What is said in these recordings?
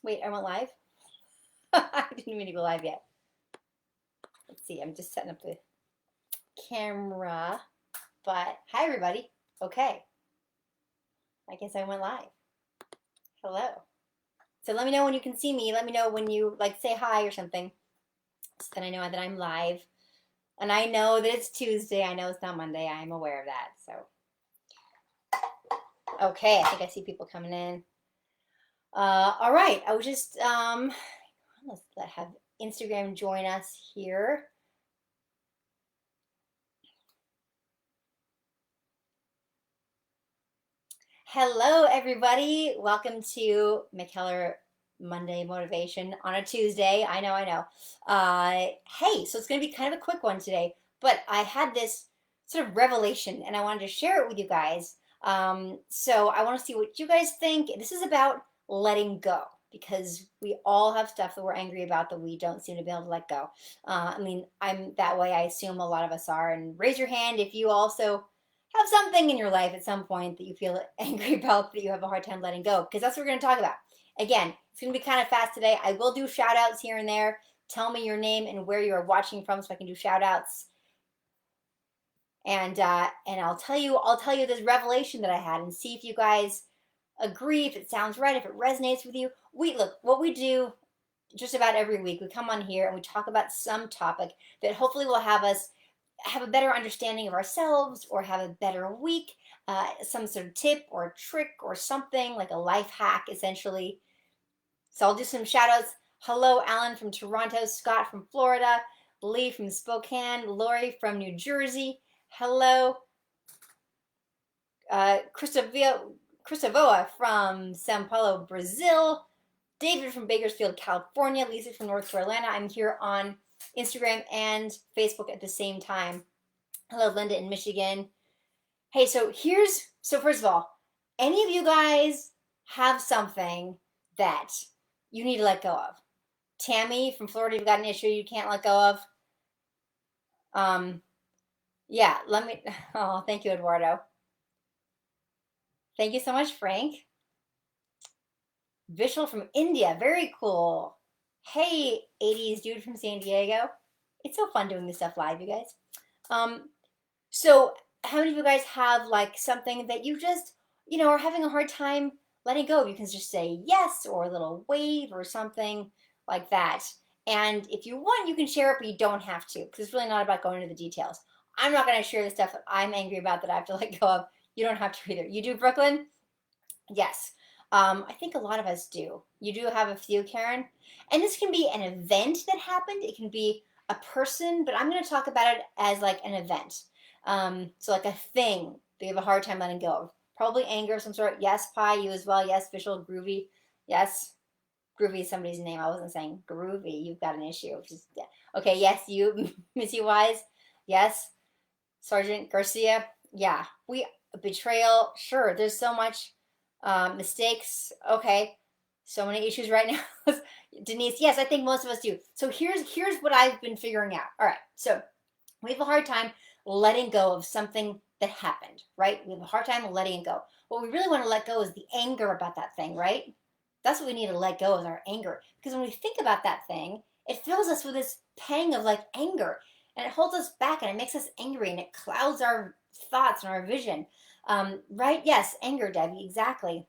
Wait, I went live? I didn't mean to go live yet. Let's see, I'm just setting up the camera. But hi, everybody. Okay, I guess I went live. Hello. So let me know when you can see me. Let me know when you say hi or something. So then I know that I'm live. And I know that it's Tuesday. I know it's not Monday. I'm aware of that. So, okay, I think I see people coming in. All right, I was just let's have Instagram join us here. Hello, everybody. Welcome to McKellar Monday Motivation on a Tuesday. I know. Hey, so it's going to be kind of a quick one today, but I had this sort of revelation and I wanted to share it with you guys. So I want to see what you guys think. This is about letting go because we all have stuff that we're angry about that we don't seem to be able to let go. I'm that way. I assume a lot of us are. And raise your hand if you also have something in your life at some point that you feel angry about that you have a hard time letting go, because that's what we're going to talk about. Again, it's going to be kind of fast today. I will do shout outs here and there. Tell me your name and where you are watching from so I can do shout outs. And I'll tell you this revelation that I had and see if you guys agree, if it sounds right, if it resonates with you. What we do just about every week, we come on here and we talk about some topic that hopefully will have us have a better understanding of ourselves or have a better week, some sort of tip or trick or something like a life hack, essentially. So I'll do some shout outs. Hello, Alan from Toronto, Scott from Florida, Lee from Spokane, Lori from New Jersey. Hello, Cristavoa from Sao Paulo, Brazil, David from Bakersfield, California, Lisa from North Carolina. I'm here on Instagram and Facebook at the same time. Hello, Linda in Michigan. Hey, so first of all, any of you guys have something that you need to let go of? Tammy from Florida, you've got an issue you can't let go of? Yeah, thank you, Eduardo. Thank you so much, Frank. Vishal from India, very cool. Hey, 80s dude from San Diego. It's so fun doing this stuff live, you guys. So how many of you guys have something that you just, are having a hard time letting go? You can just say yes or a little wave or something like that. And if you want, you can share it, but you don't have to because it's really not about going into the details. I'm not going to share the stuff that I'm angry about that I have to let go of. You don't have to either. You do, Brooklyn? Yes. I think a lot of us do. You do have a few, Karen. And this can be an event that happened. It can be a person, but I'm going to talk about it as like an event. So like a thing that you have a hard time letting go of. Probably anger of some sort. Yes, Pi, you as well. Yes, Visual, Groovy. Yes, Groovy is somebody's name. I wasn't saying Groovy. You've got an issue. Just, yeah. Okay, yes, you, Missy Wise. Yes, Sergeant Garcia. Yeah, betrayal. Sure, there's so much mistakes. Okay, so many issues right now. Denise, yes, I think most of us do. So here's what I've been figuring out. All right, so we have a hard time letting go of something that happened, right? We have a hard time letting it go. What we really want to let go is the anger about that thing, right? That's what we need to let go is our anger. Because when we think about that thing, it fills us with this pang of anger. And it holds us back and it makes us angry and it clouds our thoughts and our vision. Right? Yes, anger, Debbie, exactly.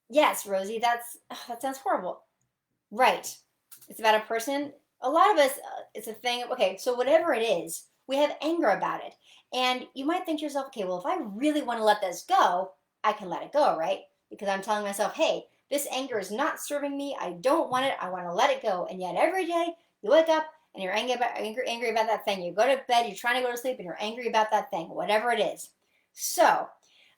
Yes, Rosie, that sounds horrible. Right. It's about a person. A lot of us, it's a thing. Okay, so whatever it is, we have anger about it. And you might think to yourself, okay, well, if I really want to let this go, I can let it go, right? Because I'm telling myself, hey, this anger is not serving me. I don't want it. I want to let it go. And yet every day you wake up and you're angry about that thing. You go to bed, you're trying to go to sleep, and you're angry about that thing, whatever it is. So,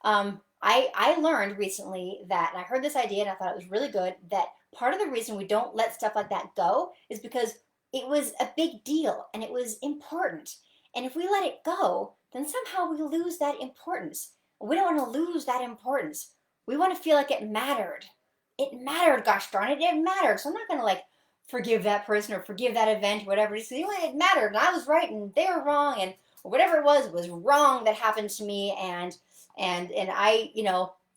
I learned recently that, and I heard this idea and I thought it was really good, that part of the reason we don't let stuff like that go is because it was a big deal and it was important. And if we let it go, then somehow we lose that importance. We don't want to lose that importance. We want to feel like it mattered. It mattered, gosh darn it, it mattered. So I'm not going to forgive that person or forgive that event, whatever. Just it mattered and I was right and they were wrong and whatever it was wrong that happened to me and I,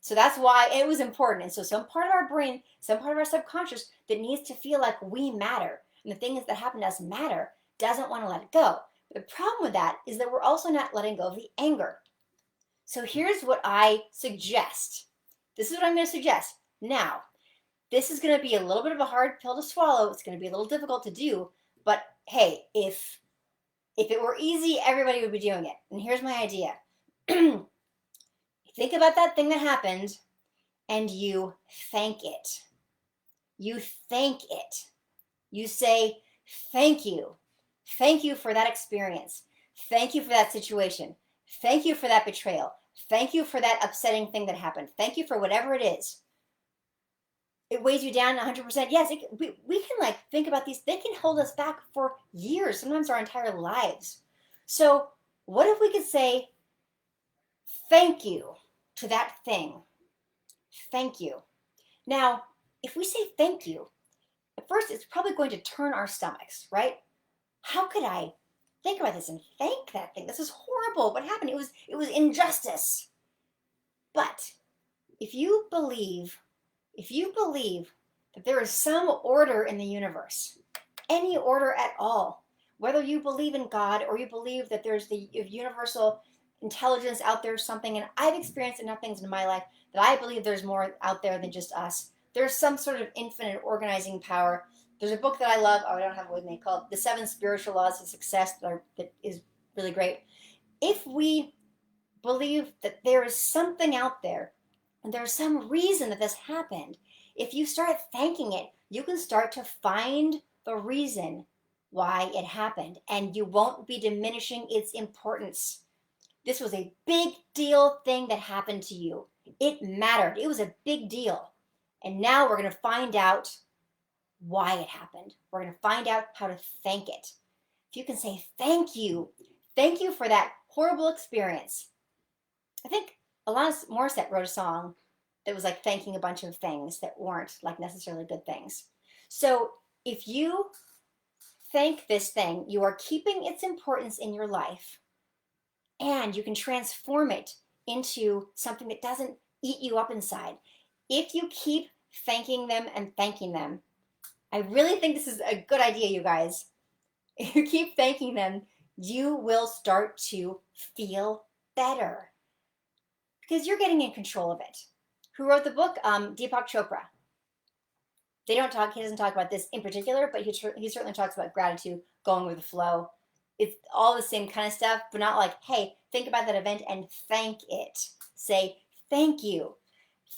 So that's why it was important. And so some part of our brain, some part of our subconscious that needs to feel like we matter and the things that happen to us matter doesn't want to let it go. But the problem with that is that we're also not letting go of the anger. So here's what I suggest. This is what I'm going to suggest. Now, this is going to be a little bit of a hard pill to swallow. It's going to be a little difficult to do. But hey, if it were easy, everybody would be doing it. And here's my idea. Think about that thing that happened and you thank it. You thank it. You say, thank you. Thank you for that experience. Thank you for that situation. Thank you for that betrayal. Thank you for that upsetting thing that happened. Thank you for whatever it is. It weighs you down 100%. Yes, we can like think about these. They can hold us back for years, sometimes our entire lives. So what if we could say, thank you to that thing? Thank you. Now, if we say thank you, at first it's probably going to turn our stomachs, right? How could I think about this and thank that thing? This is horrible. What happened? It was injustice. But if you believe that there is some order in the universe, any order at all, whether you believe in God or you believe that there's the universal intelligence out there, something, and I've experienced enough things in my life that I believe there's more out there than just us. There's some sort of infinite organizing power. There's a book that I love, I don't have it with me, called The Seven Spiritual Laws of Success that is really great. If we believe that there is something out there and there's some reason that this happened, if you start thanking it, you can start to find the reason why it happened and you won't be diminishing its importance. This was a big deal thing that happened to you. It mattered. It was a big deal. And now we're going to find out why it happened. We're going to find out how to thank it. If you can say thank you for that horrible experience. I think Alanis Morissette wrote a song that was like thanking a bunch of things that weren't like necessarily good things. So if you thank this thing, you are keeping its importance in your life and you can transform it into something that doesn't eat you up inside. If you keep thanking them and thanking them, I really think this is a good idea, you guys. If you keep thanking them, you will start to feel better because you're getting in control of it. Who wrote the book? Deepak Chopra. He doesn't talk about this in particular, but he certainly talks about gratitude, going with the flow. It's all the same kind of stuff, but not like, hey, think about that event and thank it. Say, thank you.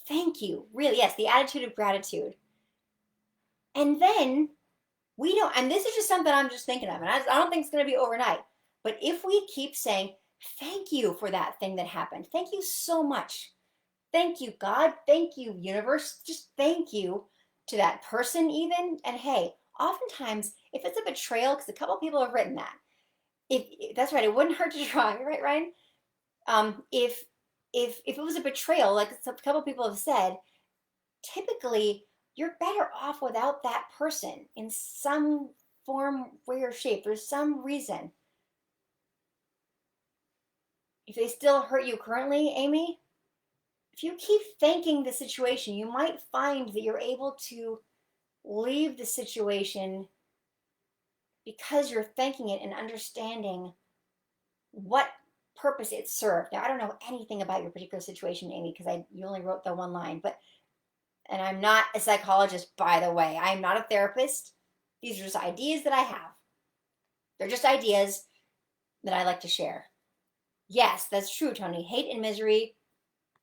Thank you. Really, yes, the attitude of gratitude. And then and this is just something I'm just thinking of, and I don't think it's going to be overnight, but if we keep saying, thank you for that thing that happened. Thank you so much. Thank you, God. Thank you, universe. Just thank you to that person even. And hey, oftentimes, if it's a betrayal, because a couple of people have written that, if that's right, it wouldn't hurt to try, right, Ryan? If it was a betrayal, like a couple of people have said, typically you're better off without that person in some form, way, or shape. There's some reason. If they still hurt you currently, Amy, if you keep thanking the situation, you might find that you're able to leave the situation because you're thanking it and understanding what purpose it served. Now, I don't know anything about your particular situation, Amy, because you only wrote the one line, and I'm not a psychologist, by the way. I'm not a therapist. These are just ideas that I have. They're just ideas that I like to share. Yes, that's true, Tony. Hate and misery,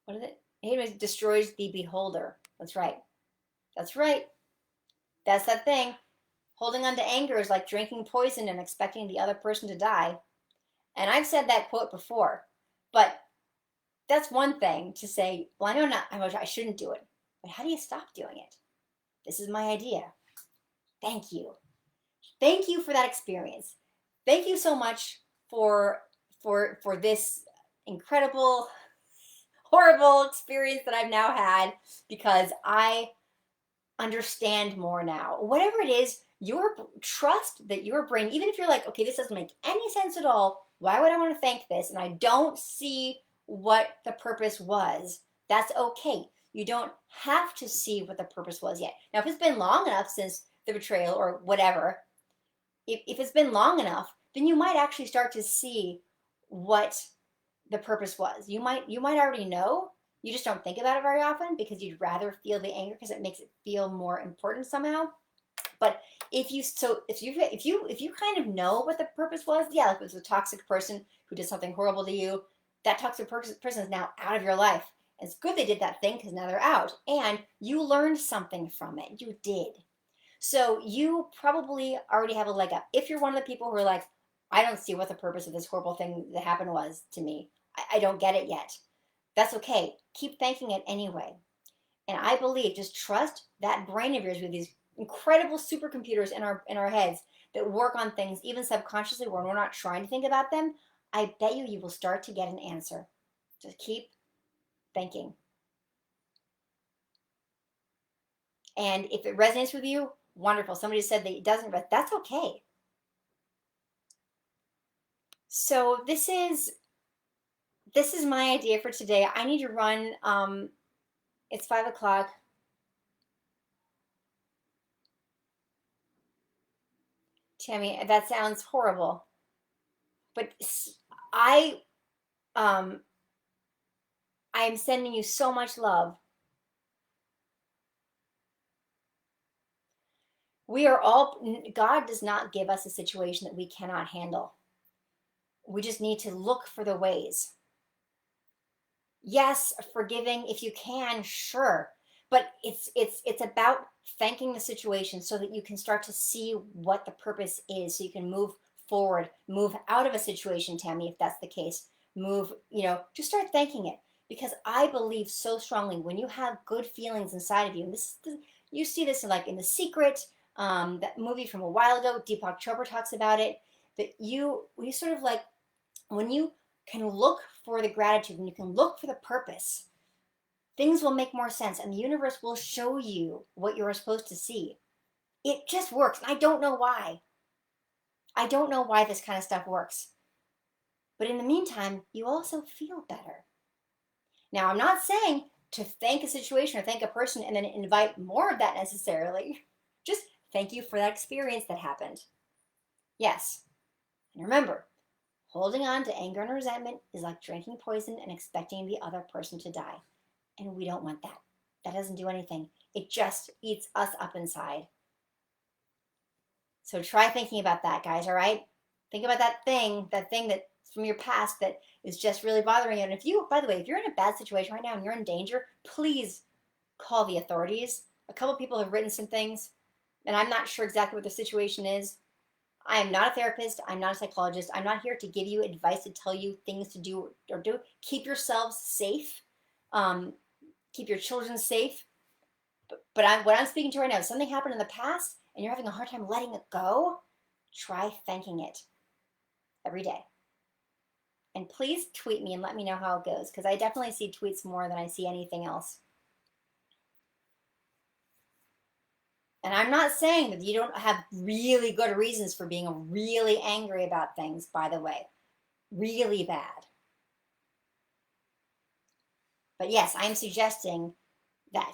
what is it? Hate and misery destroys the beholder. That's right. That's right. That's that thing. Holding on to anger is like drinking poison and expecting the other person to die. And I've said that quote before, but that's one thing to say, well, I shouldn't do it. But how do you stop doing it? This is my idea. Thank you. Thank you for that experience. Thank you so much for this incredible, horrible experience that I've now had, because I understand more now. Whatever it is, trust that your brain, even if you're like, okay, this doesn't make any sense at all, why would I want to thank this? And I don't see what the purpose was. That's okay. You don't have to see what the purpose was yet. Now, if it's been long enough since the betrayal or whatever, if it's been long enough, then you might actually start to see what the purpose was. You might already know. You just don't think about it very often because you'd rather feel the anger because it makes it feel more important somehow. But if you kind of know what the purpose was, yeah, like if it was a toxic person who did something horrible to you, that toxic person is now out of your life. And it's good they did that thing because now they're out, and you learned something from it. You did. So you probably already have a leg up. If you're one of the people who are like, I don't see what the purpose of this horrible thing that happened was to me. I don't get it yet. That's okay. Keep thanking it anyway. And I believe, just trust that brain of yours with these incredible supercomputers in our heads that work on things even subconsciously when we're not trying to think about them. I bet you will start to get an answer. Just keep thinking. And if it resonates with you, wonderful. Somebody said that it doesn't, but that's okay. So this is my idea for today. I need to run. It's 5 o'clock. Tammy, that sounds horrible, but I um I am sending you so much love. We are all, God does not give us a situation that we cannot handle. We just need to look for the ways. Yes, forgiving if you can, sure. But it's about thanking the situation so that you can start to see what the purpose is, so you can move forward, move out of a situation, Tammy, if that's the case. Move, just start thanking it. Because I believe so strongly when you have good feelings inside of you, and you see this in The Secret, that movie from a while ago, Deepak Chopra talks about it, that you sort of like, when you can look for the gratitude and you can look for the purpose, things will make more sense and the universe will show you what you're supposed to see. It just works. And I don't know why. I don't know why this kind of stuff works. But in the meantime, you also feel better. Now, I'm not saying to thank a situation or thank a person and then invite more of that necessarily. Just thank you for that experience that happened. Yes. And remember, holding on to anger and resentment is like drinking poison and expecting the other person to die. And we don't want that. That doesn't do anything. It just eats us up inside. So try thinking about that, guys, all right? Think about that thing that's from your past that is just really bothering you. And by the way, if you're in a bad situation right now and you're in danger, please call the authorities. A couple people have written some things, and I'm not sure exactly what the situation is. I am not a therapist. I'm not a psychologist. I'm not here to give you advice to tell you things to do or do. Keep yourselves safe. Keep your children safe. But what I'm speaking to right now is something happened in the past and you're having a hard time letting it go. Try thanking it every day. And please tweet me and let me know how it goes, because I definitely see tweets more than I see anything else. And I'm not saying that you don't have really good reasons for being really angry about things, by the way. Really bad. But yes, I'm suggesting that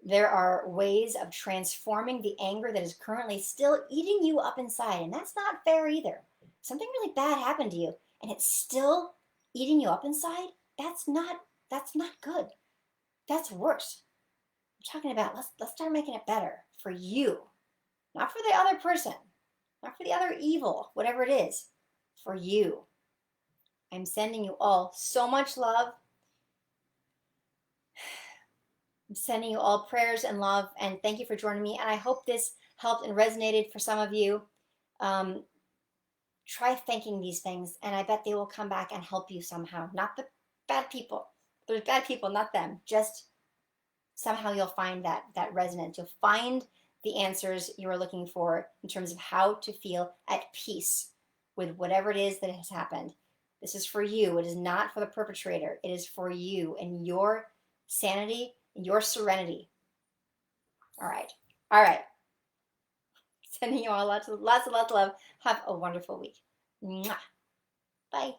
there are ways of transforming the anger that is currently still eating you up inside. And that's not fair either. Something really bad happened to you and it's still eating you up inside. That's not good. That's worse. I'm talking about, let's start making it better for you. Not for the other person. Not for the other evil, whatever it is. For you. I'm sending you all so much love. I'm sending you all prayers and love, and thank you for joining me. And I hope this helped and resonated for some of you. Try thanking these things, and I bet they will come back and help you somehow. Not the bad people. There's bad people, not them. Just somehow you'll find that resonance. You'll find the answers you are looking for in terms of how to feel at peace with whatever it is that has happened. This is for you. It is not for the perpetrator. It is for you and your sanity, your serenity. All right. All right. Sending you all lots of love. Have a wonderful week. Mwah. Bye.